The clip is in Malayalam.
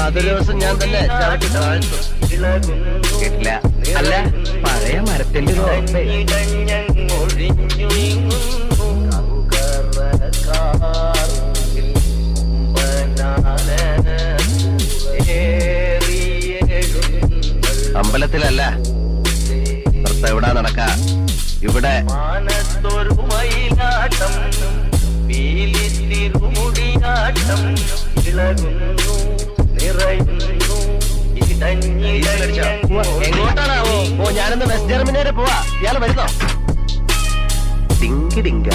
അതൊരു ദിവസം ഞാൻ തന്നെ ചവിട്ടി താഴ്ത്തും. കിട്ടില്ല. അല്ല, പഴയ മരത്തിന്റെ ഒരു ഓർമ്മ. അമ്പലത്തിലല്ല, നൃത്തം എവിടാ നടക്ക? ഇവിടെ എങ്ങോട്ടാണാവോ? ഓ, ഞാനൊന്ന് വെസ്റ്റ് ജർമ്മനി വരെ പോവാ. ഇയാള് വരുന്നോ? ഡിങ്കി ഡിങ്ക.